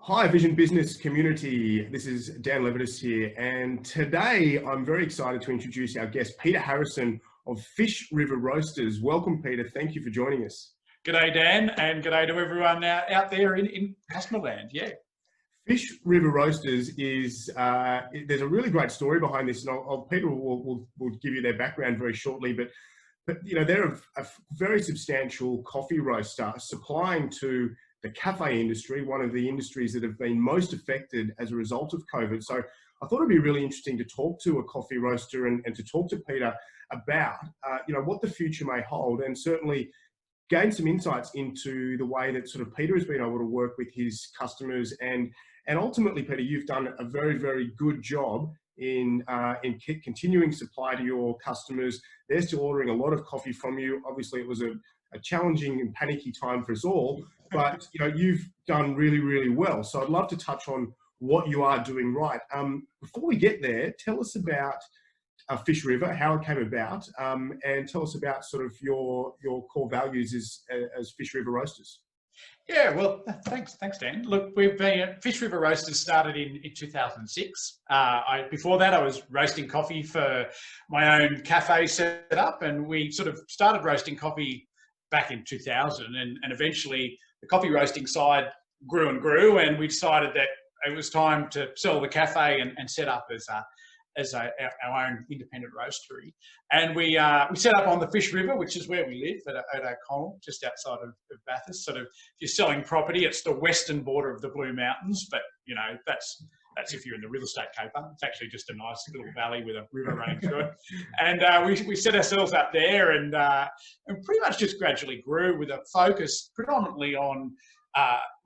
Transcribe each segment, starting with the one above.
Hi, Vision Business community. This is Dan Levitus here, and today I'm very excited to introduce our guest, Peter Harrison of Fish River Roasters. Welcome, Peter. Thank you for joining us. G'day, Dan, and g'day to everyone out there in customer land. Yeah. Fish River Roasters is, there's a really great story behind this, and Peter will give you their background very shortly, but you know, they're a very substantial coffee roaster supplying to the cafe industry, one of the industries that have been most affected as a result of COVID. So I thought it'd be really interesting to talk to a coffee roaster and to talk to Peter about, you know, what the future may hold, and certainly gain some insights into the way that sort of Peter has been able to work with his customers. And ultimately, Peter, you've done a very, very good job in continuing supply to your customers. They're still ordering a lot of coffee from you. Obviously, it was a challenging and panicky time for us all, but you know, you've done really, really well. So I'd love to touch on what you are doing right. Before we get there, tell us about Fish River, how it came about, and tell us about sort of your core values as Fish River Roasters. Yeah, well, thanks, Dan. Look, we've been Fish River Roasters started in 2006. Before that, I was roasting coffee for my own cafe set up, and we sort of started roasting coffee back in 2000, and eventually the coffee roasting side grew and grew, and we decided that it was time to sell the cafe and set up as our own independent roastery. And we set up on the Fish River, which is where we live at O'Connell, just outside of Bathurst. Sort of, if you're selling property, it's the western border of the Blue Mountains, but you know, that's if you're in the real estate caper. It's actually just a nice little valley with a river running through it. And we set ourselves up there and pretty much just gradually grew with a focus predominantly on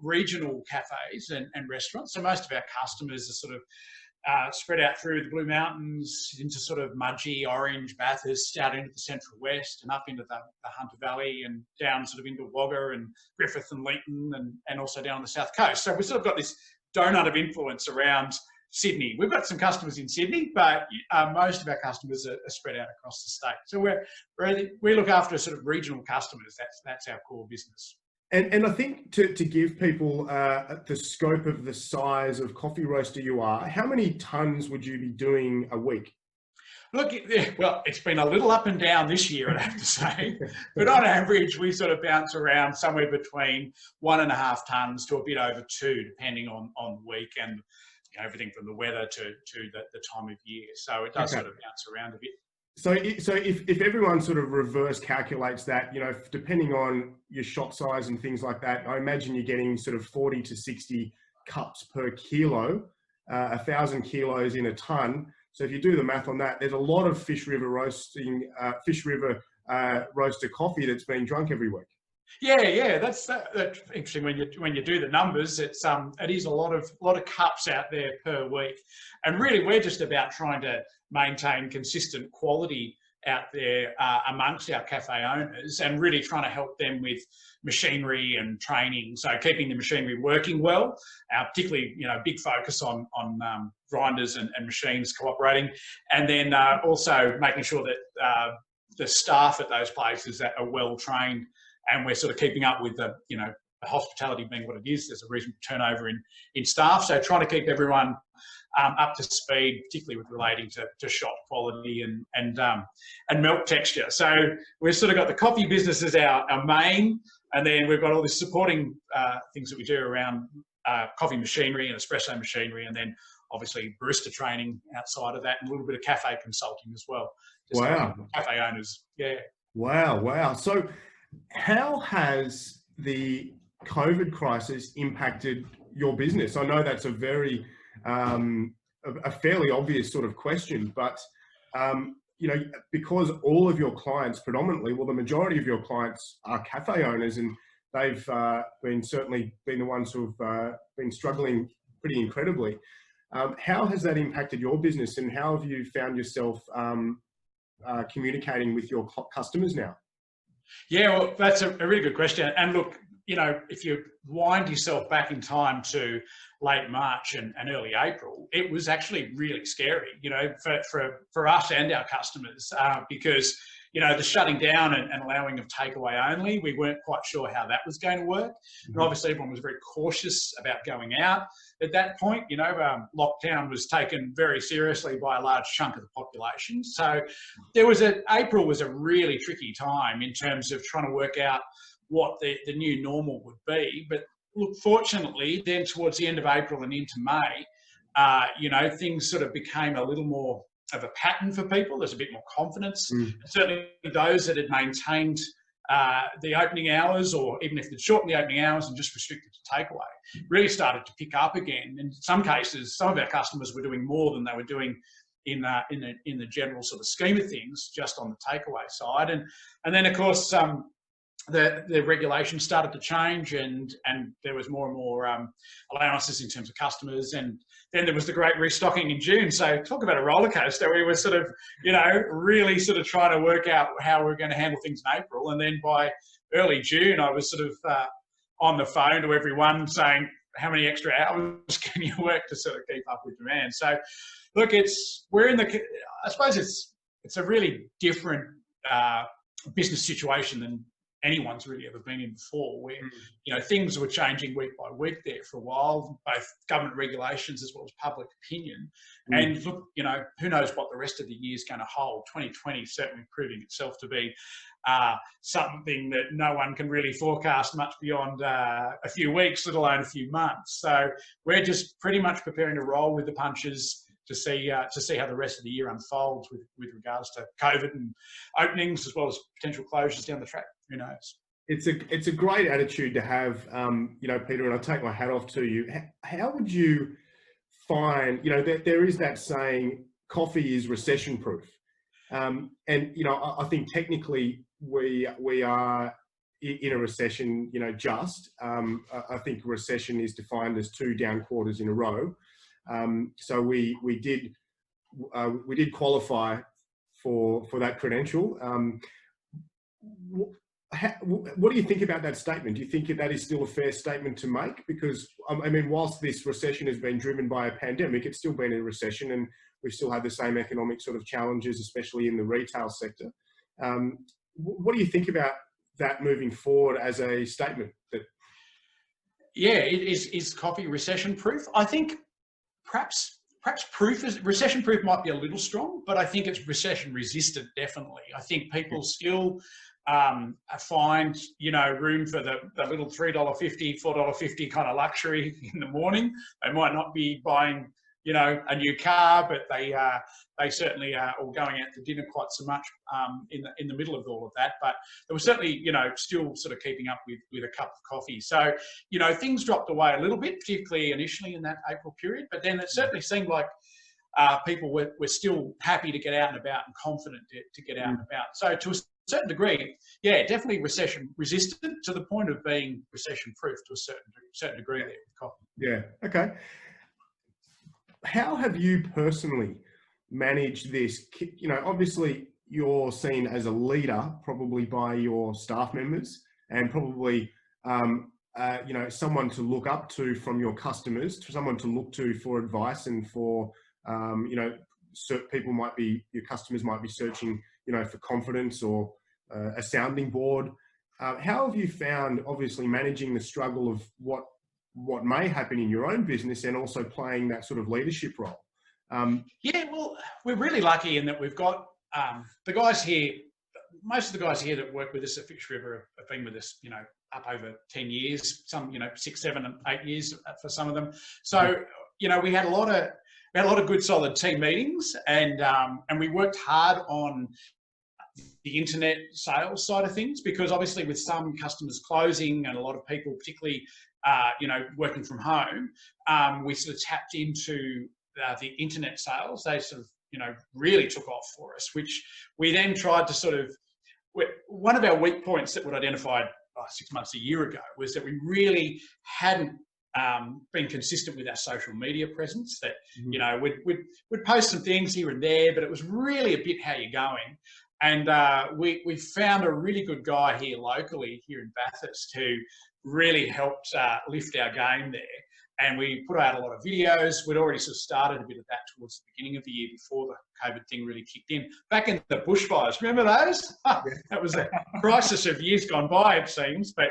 regional cafes and restaurants. So most of our customers are sort of spread out through the Blue Mountains into sort of Mudgee, Orange, Bathurst, out into the Central West and up into the Hunter Valley and down sort of into Wagga and Griffith and Leeton and also down on the South Coast. So we've sort of got this donut of influence around Sydney. We've got some customers in Sydney, but most of our customers are spread out across the state. So we look after sort of regional customers. That's our core business. And I think to give people the scope of the size of coffee roaster you are, how many tons would you be doing a week? Look, well, it's been a little up and down this year, I'd have to say. But on average, we sort of bounce around somewhere between 1.5 tons to a bit over 2, depending on the week and you know, everything from the weather to the time of year. So it does sort of bounce around a bit. So if everyone sort of reverse calculates that, you know, depending on your shot size and things like that, I imagine you're getting sort of 40 to 60 cups per kilo, 1,000 kilos in a ton. So if you do the math on that, there's a lot of Fish River roaster coffee that's being drunk every week. Yeah, that's interesting when you do the numbers. It is a lot of cups out there per week, and really we're just about trying to maintain consistent quality out there amongst our cafe owners, and really trying to help them with machinery and training. So keeping the machinery working well, particularly you know big focus on grinders and machines cooperating, and then also making sure that the staff at those places that are well trained. And we're sort of keeping up with the hospitality being what it is. There's a reasonable turnover in staff. So trying to keep everyone up to speed, particularly with relating to shot quality and milk texture. So we've sort of got the coffee business as our main, and then we've got all this supporting things that we do around coffee machinery and espresso machinery, and then obviously barista training outside of that, and a little bit of cafe consulting as well. Just wow. Cafe owners, yeah. Wow. So how has the COVID crisis impacted your business? I know that's a very, a fairly obvious sort of question, but, you know, because all of your clients predominantly, well, the majority of your clients are cafe owners, and they've certainly been the ones who've been struggling pretty incredibly. How has that impacted your business, and how have you found yourself communicating with your customers now? Yeah, well, that's a really good question. And look, you know, if you wind yourself back in time to late March and early April, it was actually really scary, you know, for us and our customers, because the shutting down and allowing of takeaway only, we weren't quite sure how that was going to work. And obviously everyone was very cautious about going out at that point. Lockdown was taken very seriously by a large chunk of the population. So April was a really tricky time in terms of trying to work out what the new normal would be. But look, fortunately, then towards the end of April and into May, things sort of became a little more of a pattern for people. There's a bit more confidence. Certainly those that had maintained the opening hours, or even if they'd shortened the opening hours and just restricted to takeaway, really started to pick up again. In some cases, some of our customers were doing more than they were doing in the general sort of scheme of things, just on the takeaway side. And then, of course, the regulations started to change, and there was more and more allowances in terms of customers, and then there was the great restocking in June. So talk about a roller coaster. We were sort of, really sort of trying to work out how we were going to handle things in April, and then by early June, I was sort of on the phone to everyone saying, how many extra hours can you work to sort of keep up with demand? So look, I suppose it's a really different business situation than anyone's really ever been in before, where things were changing week by week there for a while, both government regulations as well as public opinion. And look, who knows what the rest of the year is going to hold. 2020 certainly proving itself to be something that no one can really forecast much beyond a few weeks, let alone a few months. So we're just pretty much preparing to roll with the punches to see how the rest of the year unfolds with regards to COVID and openings, as well as potential closures down the track. Who knows? It's a great attitude to have, Peter, and I take my hat off to you. How would you find, there is that saying, coffee is recession proof. And, I think technically we are in a recession, I think recession is defined as 2 down quarters in a row. So we did qualify for that credential. What do you think about that statement? Do you think that is still a fair statement to make? Because whilst this recession has been driven by a pandemic, it's still been a recession, and we've still had the same economic sort of challenges, especially in the retail sector. What do you think about that moving forward as a statement? Is coffee recession proof? I think perhaps recession proof might be a little strong, but I think it's recession resistant, definitely. I think people still find room for the little $3.50, $4.50 kind of luxury in the morning. They might not be buying a new car, but they certainly are all going out to dinner quite so much in the middle of all of that. But they were certainly still sort of keeping up with a cup of coffee. So things dropped away a little bit, particularly initially in that April period. But then it certainly seemed like people were still happy to get out and about and confident to get out and about. So to a certain degree, definitely recession resistant, to the point of being recession proof to a certain degree there with coffee. Yeah. Okay. How have you personally managed this? Obviously you're seen as a leader, probably by your staff members, and probably someone to look up to from your customers, to someone to look to for advice, and for your customers might be searching for confidence or a sounding board. How have you found, obviously, managing the struggle of what may happen in your own business, and also playing that sort of leadership role? Well, we're really lucky in that we've got the guys here. Most of the guys here that work with us at Fish River have been with us, up over 10 years. Some, 6, 7, and 8 years for some of them. So, we had a lot of good, solid team meetings, and we worked hard on the internet sales side of things, because obviously with some customers closing and a lot of people, particularly working from home, we sort of tapped into the internet sales. They sort of really took off for us, which we then tried to sort of, one of our weak points that we'd identified 6 months, a year ago, was that we really hadn't been consistent with our social media presence. That we'd post some things here and there, but it was really a bit how you're going. And we found a really good guy here locally, here in Bathurst, who really helped lift our game there. And we put out a lot of videos. We'd already sort of started a bit of that towards the beginning of the year before the COVID thing really kicked in. Back in the bushfires, remember those? That was a crisis of years gone by, it seems. But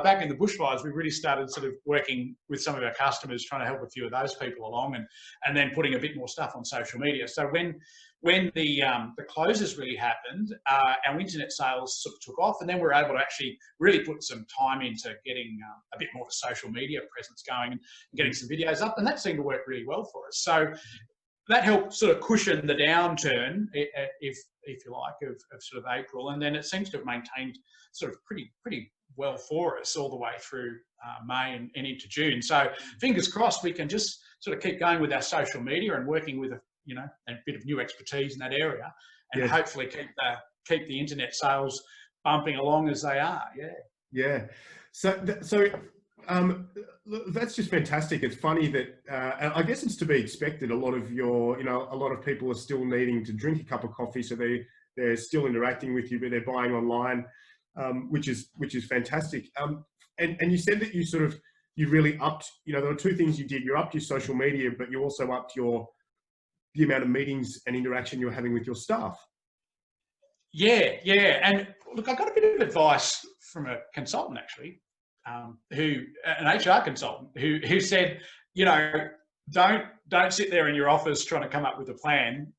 back in the bushfires, we really started sort of working with some of our customers, trying to help a few of those people along, and then putting a bit more stuff on social media. So when the closes really happened, our internet sales sort of took off, and then we were able to actually really put some time into getting a bit more of a social media presence going and getting some videos up, and that seemed to work really well for us. So that helped sort of cushion the downturn, if you like, of sort of April, and then it seems to have maintained sort of pretty well for us all the way through May and into June. So fingers crossed we can just sort of keep going with our social media and working with a bit of new expertise in that area, and hopefully keep the internet sales bumping along as they are. Yeah. So that's just fantastic. It's funny that I guess it's to be expected. A lot of people are still needing to drink a cup of coffee, so they're still interacting with you, but they're buying online, which is fantastic. And you said that you really upped. There were two things you did. You upped your social media, but you also upped the amount of meetings and interaction you're having with your staff. Yeah. And look, I got a bit of advice from a consultant actually, an HR consultant who said, don't sit there in your office trying to come up with a plan.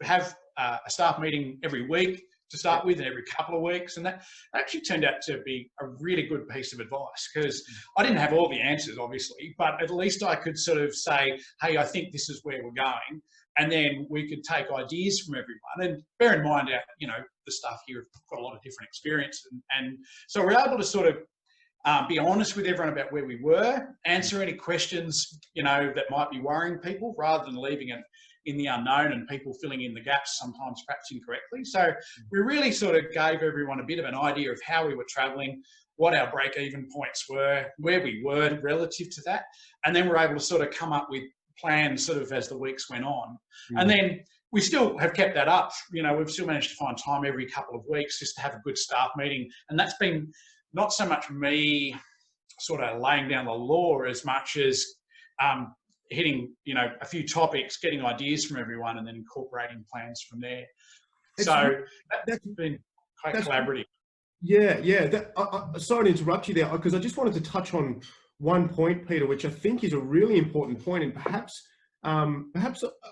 Have a staff meeting every week to start with, and every couple of weeks, and that actually turned out to be a really good piece of advice, because I didn't have all the answers, obviously, but at least I could sort of say, hey, I think this is where we're going, and then we could take ideas from everyone. And bear in mind, the staff here have got a lot of different experience, and so we're able to sort of be honest with everyone about where we were, answer any questions that might be worrying people, rather than leaving it in the unknown and people filling in the gaps, sometimes perhaps incorrectly. So we really sort of gave everyone a bit of an idea of how we were traveling, what our break-even points were, where we were relative to that, and then we're able to sort of come up with plans sort of as the weeks went on. And then we still have kept that up. We've still managed to find time every couple of weeks just to have a good staff meeting, and that's been not so much me sort of laying down the law as much as hitting, a few topics, getting ideas from everyone, and then incorporating plans from there. So that's been quite collaborative. Yeah. Sorry to interrupt you there, because I just wanted to touch on one point, Peter, which I think is a really important point, and perhaps a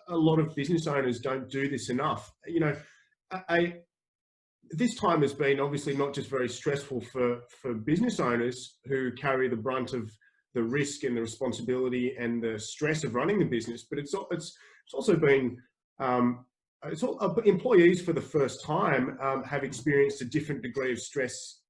lot of business owners don't do this enough. This time has been obviously not just very stressful for business owners who carry the brunt of the risk and the responsibility and the stress of running the business, but it's also been employees for the first time have experienced a different degree of stress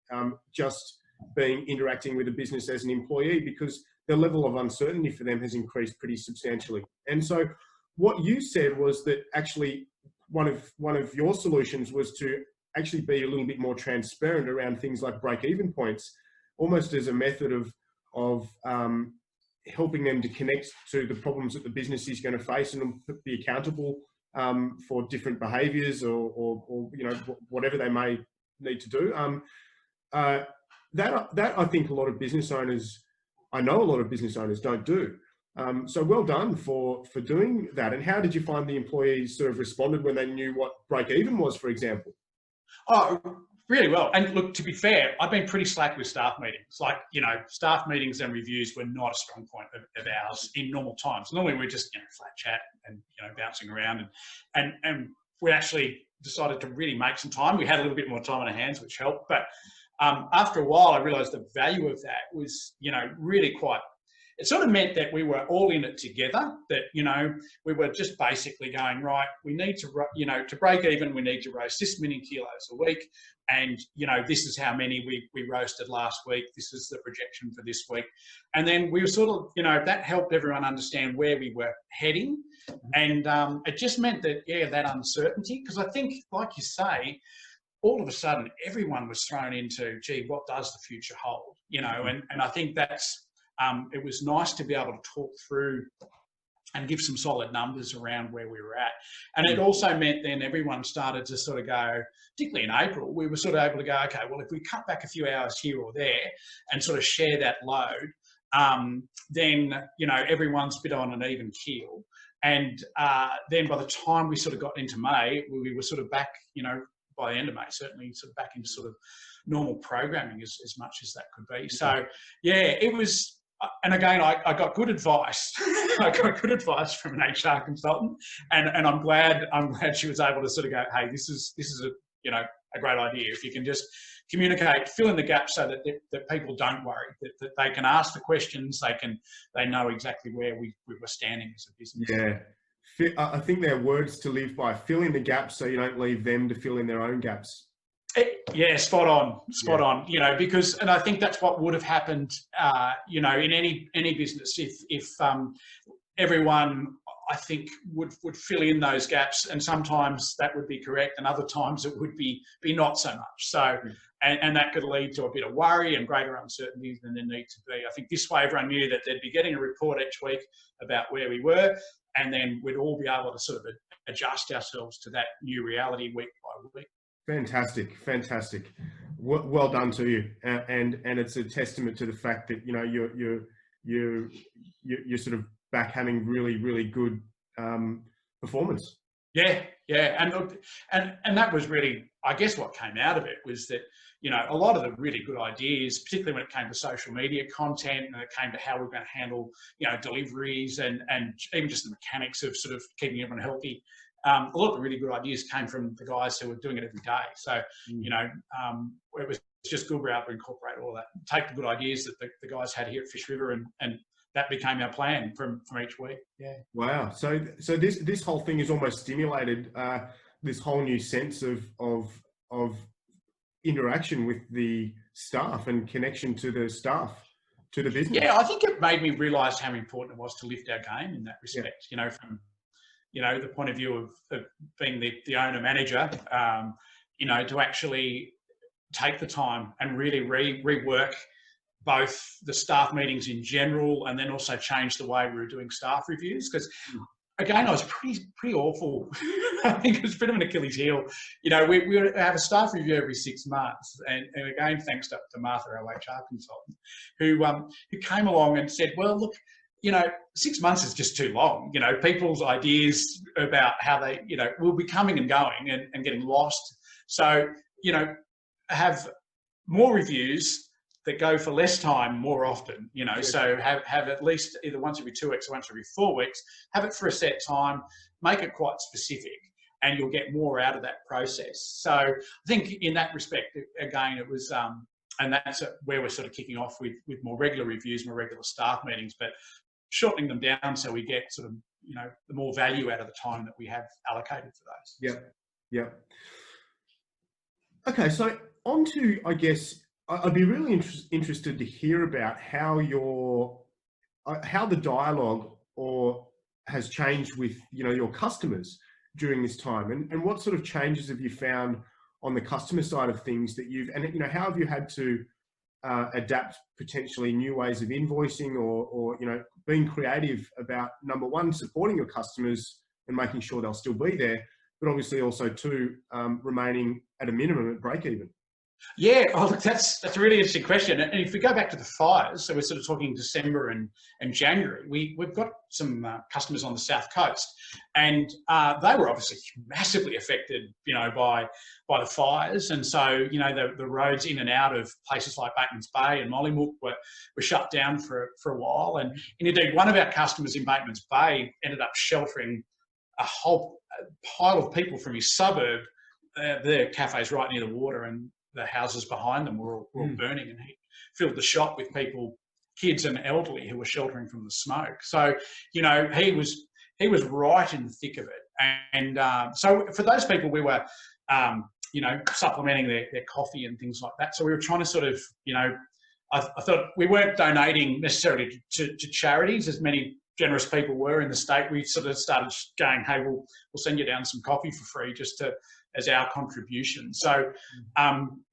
just interacting with a business as an employee, because the level of uncertainty for them has increased pretty substantially. And so what you said was that actually one of your solutions was to actually be a little bit more transparent around things like break-even points, almost as a method of helping them to connect to the problems that the business is going to face and be accountable for different behaviours or whatever they may need to do. That I think a lot of business owners, I know a lot of business owners don't do. So well done for doing that. And how did you find the employees sort of responded when they knew what break even was, for example? Oh, really well. And look, to be fair, I've been pretty slack with staff meetings. Like, staff meetings and reviews were not a strong point of ours in normal times. Normally we're just, flat chat and, bouncing around. And we actually decided to really make some time. We had a little bit more time on our hands, which helped. But after a while, I realised the value of that was, really quite. It sort of meant that we were all in it together, that, we were just basically going, right, we need to, to break even, we need to roast this many kilos a week. And, this is how many we roasted last week. This is the projection for this week. And then we were sort of, that helped everyone understand where we were heading. And it just meant that, that uncertainty, because I think, like you say, all of a sudden, everyone was thrown into, gee, what does the future hold? And I think that's, it was nice to be able to talk through and give some solid numbers around where we were at. And it also meant then everyone started to sort of go, particularly in April, we were sort of able to go, okay, well, if we cut back a few hours here or there and sort of share that load, then, you know, everyone's a bit on an even keel. And then by the time we sort of got into May, we were sort of back, you know, by the end of May, certainly sort of back into sort of normal programming as much as that could be. So, yeah, it was, and again, I got good advice. I got good advice from an HR consultant, and I'm glad she was able to sort of go, hey, this is a, you know, a great idea. If you can just communicate, fill in the gaps so that people don't worry, that they can ask the questions, they know exactly where we were standing as a business. Yeah, I think they're words to live by. Fill in the gaps so you don't leave them to fill in their own gaps. Yeah, spot on. You know, because, and I think that's what would have happened, you know, in any business if everyone, I think, would fill in those gaps, and sometimes that would be correct, and other times it would be not so much. So, and that could lead to a bit of worry and greater uncertainty than there need to be. I think this way everyone knew that they'd be getting a report each week about where we were, and then we'd all be able to sort of adjust ourselves to that new reality week by week. Fantastic. Well done to you, and it's a testament to the fact that, you know, you're sort of back having really good performance. Yeah, and that was really, I guess, what came out of it was that, you know, a lot of the really good ideas, particularly when it came to social media content and it came to how we're going to handle, you know, deliveries and even just the mechanics of sort of keeping everyone healthy. A lot of the really good ideas came from the guys who were doing it every day. So, you know, it was just good we're able to incorporate all that, take the good ideas that the guys had here at Fish River, and that became our plan from each week. Yeah. Wow. So this whole thing has almost stimulated this whole new sense of interaction with the staff and connection to the staff, to the business. Yeah, I think it made me realise how important it was to lift our game in that respect. You know, from, you know, the point of view of being the owner manager, you know, to actually take the time and really rework both the staff meetings in general, and then also change the way we were doing staff reviews. Because again, I was pretty awful. I think it was a bit of an Achilles heel. You know, we would have a staff review every 6 months, and again, thanks to Martha, our HR consultant, who came along and said, well, look, you know, 6 months is just too long. You know, people's ideas about how they, you know, will be coming and going and getting lost. So, you know, have more reviews that go for less time more often, you know, so have at least either once every 2 weeks or once every 4 weeks, have it for a set time, make it quite specific, and you'll get more out of that process. So I think in that respect, again, it was, and that's where we're sort of kicking off with more regular reviews, more regular staff meetings, but shortening them down so we get sort of, you know, the more value out of the time that we have allocated for those. Yeah. Okay, so on to, I guess, I'd be really interested to hear about how the dialogue has changed with, you know, your customers during this time, and what sort of changes have you found on the customer side of things that and you know, how have you had to adapt potentially new ways of invoicing or you know, being creative about, number one, supporting your customers and making sure they'll still be there, but obviously also two, remaining at a minimum at break even? Yeah, oh, look, that's a really interesting question. And if we go back to the fires, so we're sort of talking December and January, we've got some customers on the South Coast, and they were obviously massively affected, you know, by the fires. And so, you know, the roads in and out of places like Bateman's Bay and Mollymook were shut down for a while. And indeed, one of our customers in Bateman's Bay ended up sheltering a whole pile of people from his suburb. Their cafe's right near the water, and the houses behind them were all burning, and he filled the shop with people, kids and elderly, who were sheltering from the smoke. So, you know, he was right in the thick of it. And so for those people, we were, you know, supplementing their coffee and things like that. So we were trying to sort of, you know, I thought we weren't donating necessarily to charities, as many generous people were in the state. We sort of started going, hey, we'll send you down some coffee for free just as our contribution. So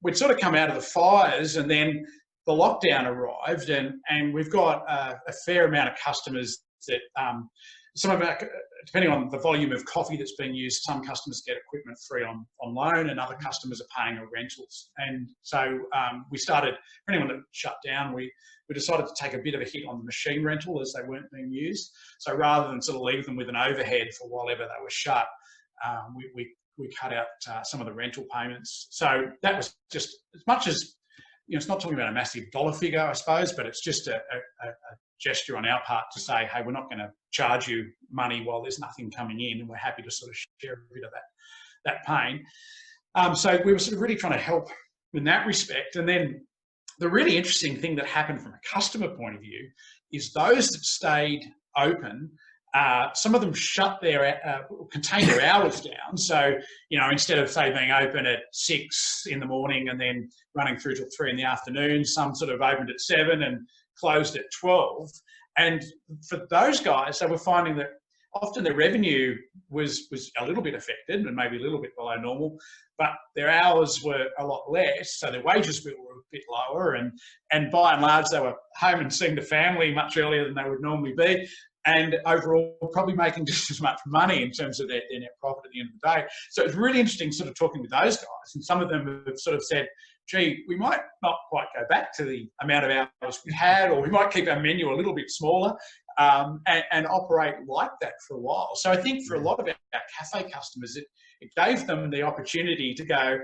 we'd sort of come out of the fires, and then the lockdown arrived, and we've got a fair amount of customers that some of our, depending on the volume of coffee that's being used, some customers get equipment free on loan, and other customers are paying our rentals. And so we started, for anyone that shut down, we decided to take a bit of a hit on the machine rental as they weren't being used. So rather than sort of leave them with an overhead for while ever they were shut, we cut out some of the rental payments. So that was just, as much as, it's not talking about a massive dollar figure, I suppose, but it's just a gesture on our part to say, hey, we're not going to charge you money while there's nothing coming in, and we're happy to sort of share a bit of that pain. So we were sort of really trying to help in that respect. And then the really interesting thing that happened from a customer point of view is those that stayed open, some of them shut contained their hours down. So, instead of, say, being open at 6 in the morning and then running through till 3 in the afternoon, some sort of opened at 7 and closed at 12. And for those guys, they were finding that often their revenue was a little bit affected and maybe a little bit below normal, but their hours were a lot less, so their wages were a bit lower, and by and large they were home and seeing the family much earlier than they would normally be, and overall probably making just as much money in terms of their net profit at the end of the day. So it's really interesting sort of talking with those guys, and some of them have sort of said, gee, we might not quite go back to the amount of hours we had, or we might keep our menu a little bit smaller, and operate like that for a while. So I think for a lot of our cafe customers, it gave them the opportunity to go,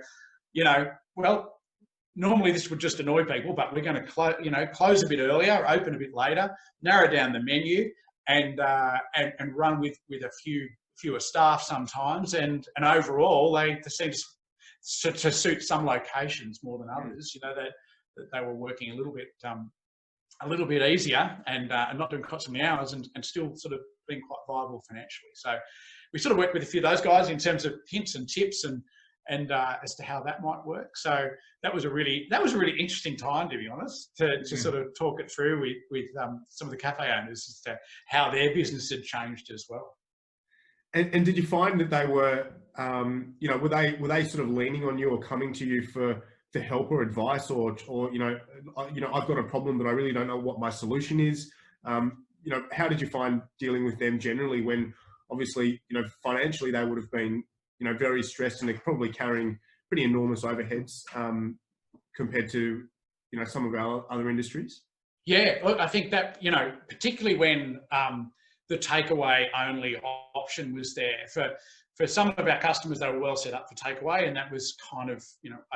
well, normally this would just annoy people, but we're going to close a bit earlier, open a bit later, narrow down the menu, and run with a fewer staff sometimes, and overall they seem to suit some locations more than others. That they were working a little bit easier and not doing quite so many hours, and still sort of being quite viable financially. So we sort of worked with a few of those guys in terms of hints and tips and as to how that might work. So that was a really interesting time, to be honest, to sort of talk it through with some of the cafe owners as to how their business had changed as well. And did you find that they were, were they sort of leaning on you or coming to you for help or advice, or I've got a problem but I really don't know what my solution is. How did you find dealing with them generally when obviously, financially they would have been, very stressed, and they're probably carrying pretty enormous overheads compared to, some of our other industries? Yeah, look, I think that, particularly when the takeaway only option was there. For some of our customers, they were well set up for takeaway, and that was kind of,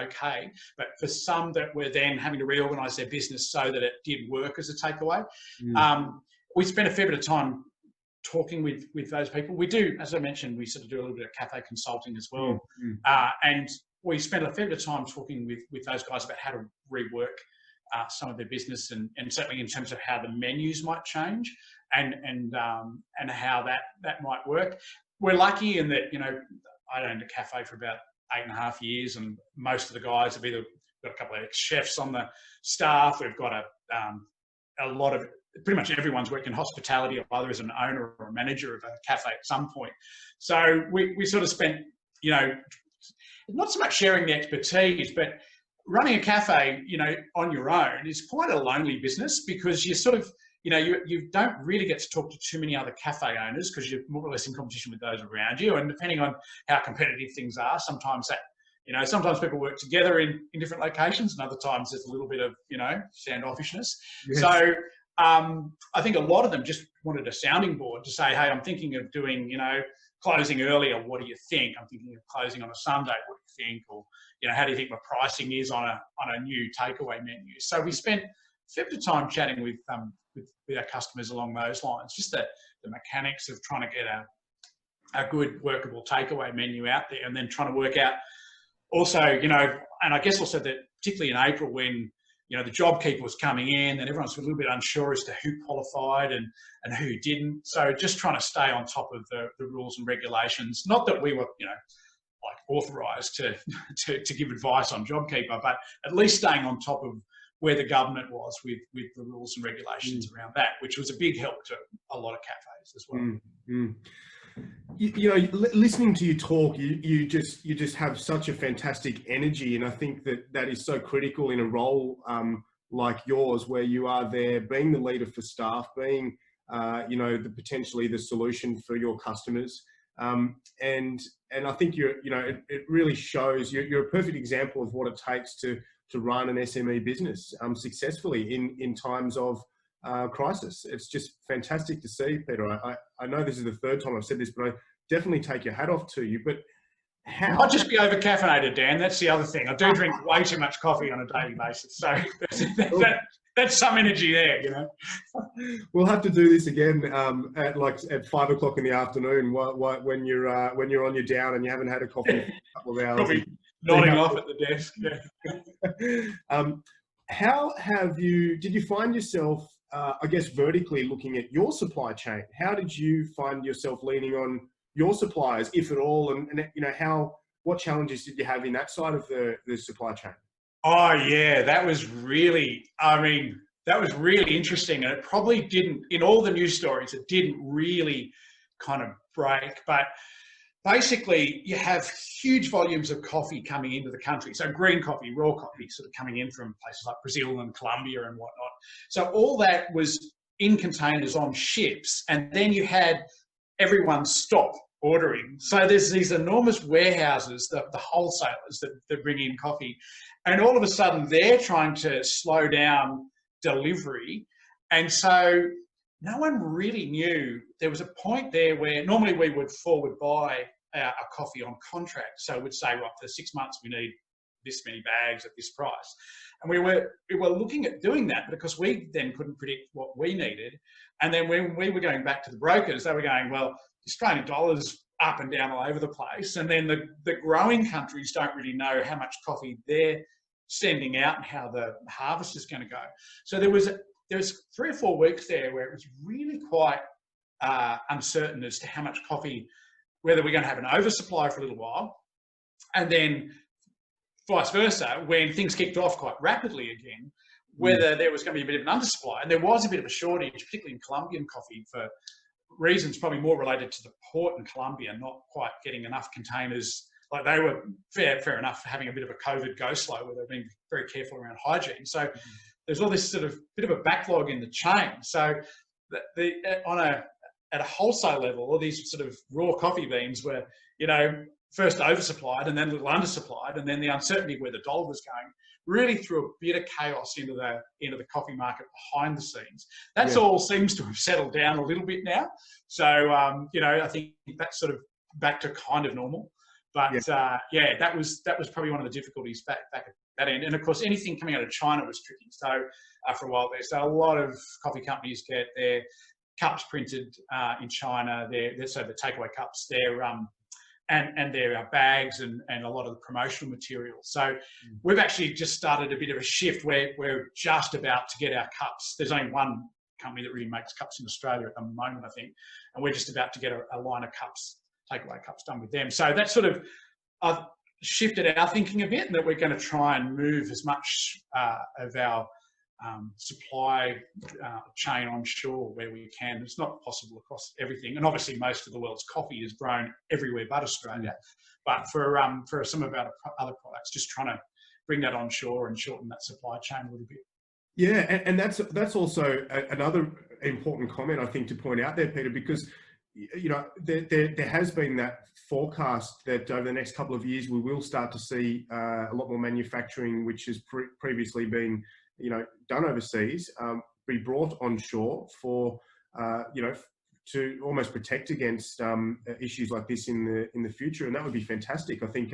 okay. But for some that were then having to reorganise their business so that it did work as a takeaway, we spent a fair bit of time talking with those people. We do, as I mentioned, we sort of do a little bit of cafe consulting as well. And we spent a fair bit of time talking with those guys about how to rework some of their business, and certainly in terms of how the menus might change and how that might work. We're lucky in that, I owned a cafe for about 8.5 years, and most of the guys have either got a couple of ex-chefs on the staff. We've got a lot of, pretty much everyone's worked in hospitality, either as an owner or a manager of a cafe at some point. So we sort of spent, not so much sharing the expertise, but running a cafe, on your own is quite a lonely business, because you sort of, you don't really get to talk to too many other cafe owners because you're more or less in competition with those around you. And depending on how competitive things are, sometimes that, sometimes people work together in different locations, and other times there's a little bit of, standoffishness. Yes. So I think a lot of them just wanted a sounding board to say, hey, I'm thinking of doing, closing earlier. What do you think? I'm thinking of closing on a Sunday. What do you think? Or, how do you think my pricing is on a new takeaway menu? So we spent a fair bit of time chatting with our customers along those lines, just the mechanics of trying to get a good workable takeaway menu out there, and then trying to work out also, and I guess also that particularly in April when, the JobKeeper was coming in, and everyone's a little bit unsure as to who qualified and who didn't. So just trying to stay on top of the rules and regulations. Not that we were, like authorised to give advice on JobKeeper, but at least staying on top of where the government was with the rules and regulations around that, which was a big help to a lot of cafes as well. Listening to you talk, you just have such a fantastic energy, and I think that is so critical in a role like yours, where you are there being the leader for staff, being potentially the solution for your customers. And I think it really shows you're a perfect example of what it takes to run an SME business successfully in times of crisis. It's just fantastic to see, Peter. I know this is the third time I've said this, but I definitely take your hat off to you. But I might just be over caffeinated, Dan. That's the other thing. I do drink way too much coffee on a daily basis, so that's some energy there, We'll have to do this again at 5 o'clock in the afternoon when you're on your down and you haven't had a coffee for a couple of hours. Probably nodding off at the desk. Yeah. Did you find yourself, I guess, vertically looking at your supply chain? How did you find yourself leaning on your suppliers, if at all, and what challenges did you have in that side of the supply chain? Oh yeah, that was really interesting, and it probably didn't, in all the news stories, it didn't really kind of break, but basically you have huge volumes of coffee coming into the country. So green coffee, raw coffee, sort of coming in from places like Brazil and Colombia and whatnot. So all that was in containers on ships, and then you had everyone stop ordering. So there's these enormous warehouses, the wholesalers that bring in coffee, and all of a sudden they're trying to slow down delivery. And so no one really knew. There was a point there where normally we would forward buy our coffee on contract. So we'd say, right, for 6 months we need this many bags at this price. And we were looking at doing that because we then couldn't predict what we needed. And then when we were going back to the brokers, they were going, well, Australian dollars up and down all over the place. And then the growing countries don't really know how much coffee they're sending out and how the harvest is going to go. So there was 3 or 4 weeks there where it was really quite uncertain as to how much coffee, whether we're going to have an oversupply for a little while, and then vice versa, when things kicked off quite rapidly again, whether there was going to be a bit of an undersupply. And there was a bit of a shortage, particularly in Colombian coffee, for reasons probably more related to the port in Colombia not quite getting enough containers. Like they were fair enough having a bit of a COVID go slow where they're being very careful around hygiene. So there's all this sort of bit of a backlog in the chain. So at a wholesale level, all these sort of raw coffee beans were, first oversupplied and then a little undersupplied, and then the uncertainty where the dollar was going really threw a bit of chaos into the coffee market behind the scenes. That's all seems to have settled down a little bit now. So I think that's sort of back to kind of normal. But that was probably one of the difficulties back at that end. And of course, anything coming out of China was tricky. So for a while there, so a lot of coffee companies get their cups printed in China. So the takeaway cups, and their bags and a lot of the promotional material. So we've actually just started a bit of a shift where we're just about to get our cups. There's only one company that really makes cups in Australia at the moment, I think, and we're just about to get a line of cups, takeaway cups, done with them. So that sort of shifted our thinking a bit, and that we're going to try and move as much of our supply chain onshore where we can. It's not possible across everything, and obviously most of the world's coffee is grown everywhere but Australia. But for some of our other products, just trying to bring that onshore and shorten that supply chain a little bit. Yeah, and that's also another important comment I think to point out there, Peter, because there has been that forecast that over the next couple of years we will start to see a lot more manufacturing, which has previously been done overseas, be brought onshore for to almost protect against issues like this in the future, and that would be fantastic. I think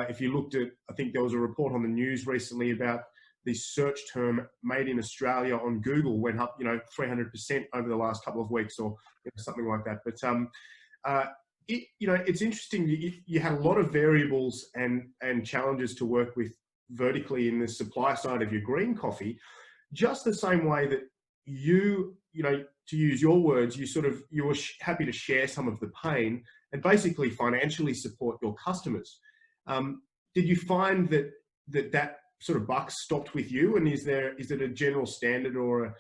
if you looked at, I think there was a report on the news recently about the search term "made in Australia" on Google went up 300% over the last couple of weeks, or something like that. But it's interesting. You had a lot of variables and challenges to work with vertically in the supply side of your green coffee, just the same way that you to use your words, you were happy to share some of the pain and basically financially support your customers. Did you find that sort of buck stopped with you, and is it a general standard or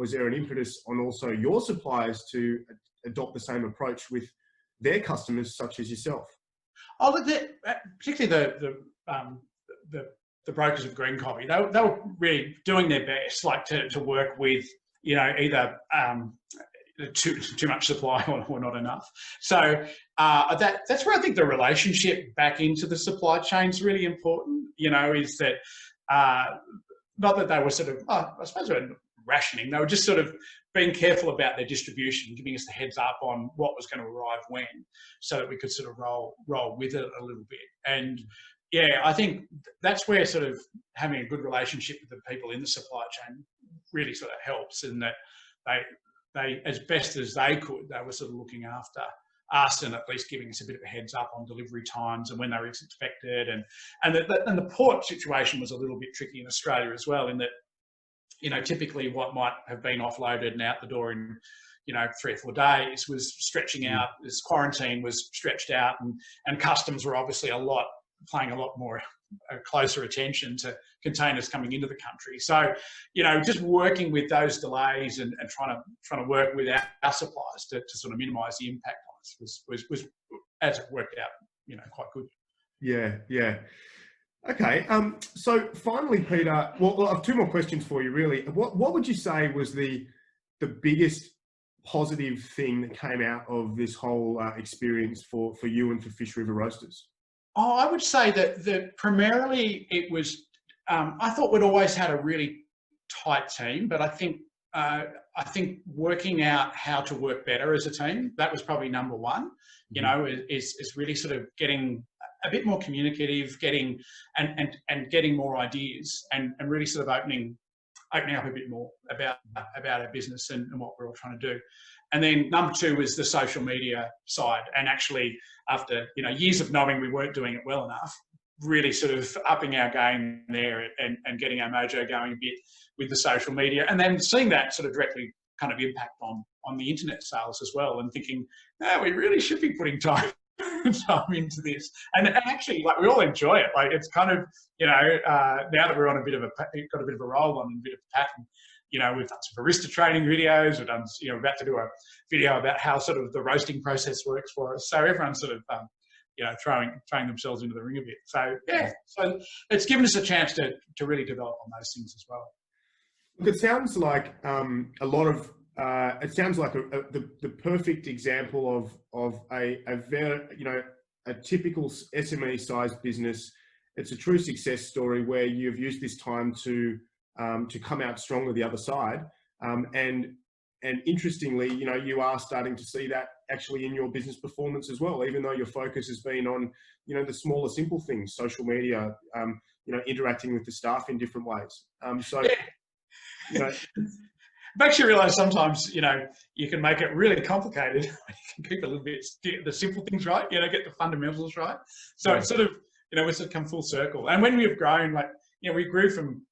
is there an impetus on also your suppliers to adopt the same approach with their customers, such as yourself? Oh, look, particularly the brokers of green coffee, they were really doing their best, like to work with either too much supply or not enough. So that's where I think the relationship back into the supply chain is really important. Is that not that they were sort of, I suppose they were rationing. They were just sort of being careful about their distribution, giving us the heads up on what was going to arrive when, so that we could sort of roll with it a little bit. And yeah, I think that's where sort of having a good relationship with the people in the supply chain really sort of helps, in that they, as best as they could, they were sort of looking after us and at least giving us a bit of a heads up on delivery times and when they were expected. And the port situation was a little bit tricky in Australia as well, in that, typically what might have been offloaded and out the door in, 3 or 4 days was stretching out. This quarantine was stretched out, and customs were obviously playing a lot more closer attention to containers coming into the country. So, just working with those delays and trying to work with our suppliers to sort of minimise the impact on us was as it worked out, quite good. Yeah. Okay. So finally, Peter, well, I have 2 more questions for you, really. What would you say was the biggest positive thing that came out of this whole experience for you and for Fish River Roasters? Oh, I would say that primarily it was, I thought we'd always had a really tight team, but I think working out how to work better as a team, that was probably number one, is really sort of getting a bit more communicative, getting more ideas, and really sort of opening up a bit more about our business and what we're all trying to do. And then number 2 was the social media side, and actually after years of knowing we weren't doing it well enough, really sort of upping our game there and getting our mojo going a bit with the social media, and then seeing that sort of directly kind of impact on the internet sales as well, and thinking, no, we really should be putting time into this, and actually, like, we all enjoy it. Like, it's kind of, now that we're on got a bit of a roll on and a bit of a pattern, we've done some barista training videos, we've done, about to do a video about how sort of the roasting process works for us. So everyone's sort of, throwing themselves into the ring a bit. So yeah, so it's given us a chance to really develop on those things as well. Look, it sounds like it sounds like the perfect example of a very, a typical SME sized business. It's a true success story where you've used this time to come out stronger the other side. And interestingly, you are starting to see that actually in your business performance as well, even though your focus has been on, the smaller, simple things, social media, interacting with the staff in different ways. It makes you realise sometimes, you can make it really complicated. You can keep a little bit, get the simple things right, get the fundamentals right. So it's sort of, we sort of come full circle. And when we've grown, like, we grew from,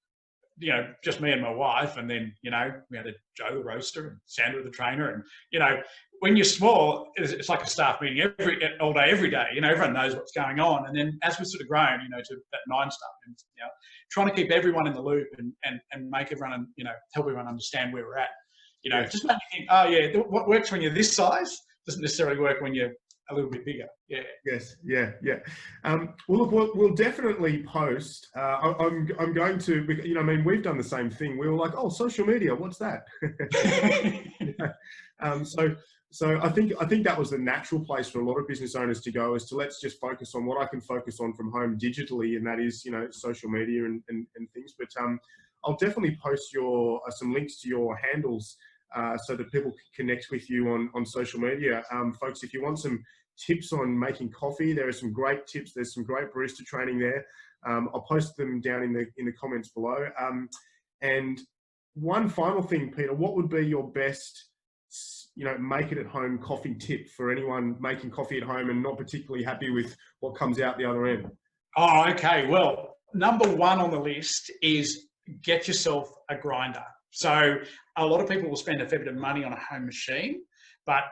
just me and my wife, and then, we had Joe the roaster and Sandra the trainer, and, when you're small, it's like a staff meeting all day, every day. Everyone knows what's going on. And then as we've sort of grown, to that 9 staff, and, trying to keep everyone in the loop and make everyone, help everyone understand where we're at. Just make you think, oh yeah, what works when you're this size doesn't necessarily work when you're a little bit bigger. Yeah. Yes. Yeah. Well, look, we'll definitely post. I'm going to, we've done the same thing. We were like, oh, social media, what's that? So I think that was the natural place for a lot of business owners to go, is to, let's just focus on what I can focus on from home digitally, and that is, social media and things. But I'll definitely post some links to your handles so that people can connect with you on social media. Folks, if you want some tips on making coffee, there are some great tips. There's some great barista training there. I'll post them down in the comments below. And one final thing, Peter, what would be your best, make it at home coffee tip for anyone making coffee at home and not particularly happy with what comes out the other end? Oh, okay. Well, number 1 on the list is get yourself a grinder. So a lot of people will spend a fair bit of money on a home machine, but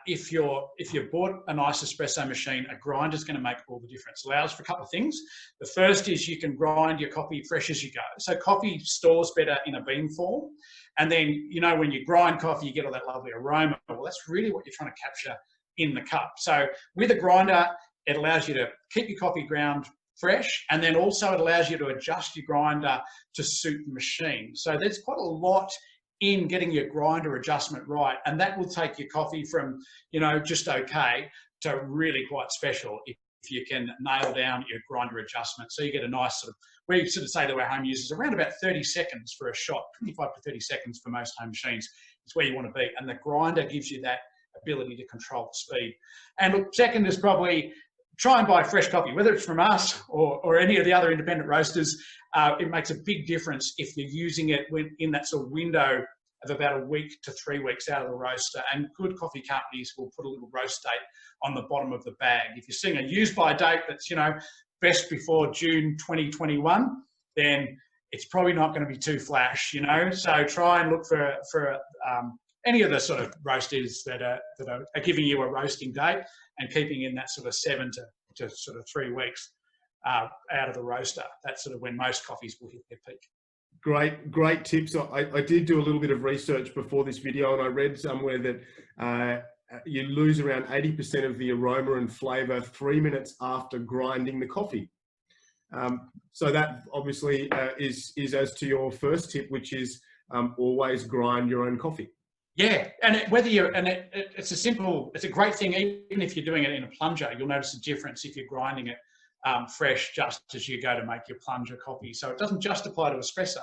if you've bought a nice espresso machine, a grinder is going to make all the difference. It allows for a couple of things. The first is you can grind your coffee fresh as you go. So coffee stores better in a bean form. And then, when you grind coffee, you get all that lovely aroma. Well, that's really what you're trying to capture in the cup. So with a grinder, it allows you to keep your coffee ground fresh, and then also it allows you to adjust your grinder to suit the machine. So there's quite a lot in getting your grinder adjustment right, and that will take your coffee from, you know, just okay to really quite special if you can nail down your grinder adjustment. So you get a nice sort of, we sort of say to our home users, around about 30 seconds for a shot, 25 to 30 seconds for most home machines is where you want to be. And the grinder gives you that ability to control the speed. And look, second is probably try and buy fresh coffee, whether it's from us or any of the other independent roasters. It makes a big difference if you're using it in that sort of window of about a week to 3 weeks out of the roaster. And good coffee companies will put a little roast date on the bottom of the bag. If you're seeing a use by date that's, you know, best before June 2021, then it's probably not going to be too flash, you know. So try and look for any of the sort of roasters that are giving you a roasting date and keeping in that sort of 7 to sort of 3 weeks out of the roaster. That's sort of when most coffees will hit their peak. Great tips. I did do a little bit of research before this video, and I read somewhere that you lose around 80% of the aroma and flavour 3 minutes after grinding the coffee. So that obviously is as to your first tip, which is always grind your own coffee. Yeah, and it's a great thing. Even if you're doing it in a plunger, you'll notice a difference if you're grinding it fresh just as you go to make your plunger coffee. So it doesn't just apply to espresso.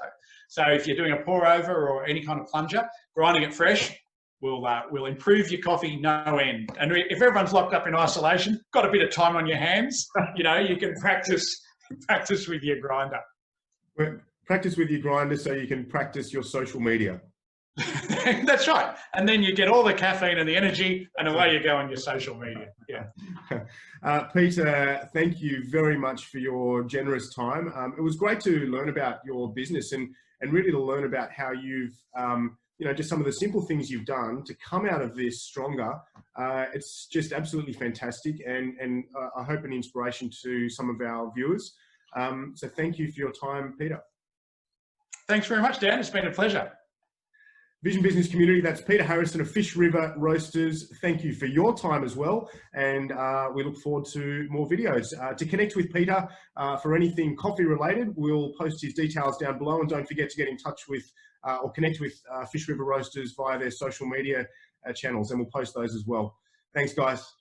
So if you're doing a pour over or any kind of plunger, grinding it fresh will improve your coffee no end. And if everyone's locked up in isolation, got a bit of time on your hands, you know, you can practice with your grinder. Practice with your grinder so you can practice your social media. That's right. And then you get all the caffeine and the energy, and away you go on your social media. Yeah. Peter, thank you very much for your generous time. It was great to learn about your business and really to learn about how you've, you know, just some of the simple things you've done to come out of this stronger. It's just absolutely fantastic, and I hope an inspiration to some of our viewers. So thank you for your time, Peter. Thanks very much, Dan. It's been a pleasure. Vision Business Community, that's Peter Harrison of Fish River Roasters. Thank you for your time as well, and we look forward to more videos. To connect with Peter for anything coffee related, we'll post his details down below, and don't forget to get in touch with or connect with Fish River Roasters via their social media channels, and we'll post those as well. Thanks, guys.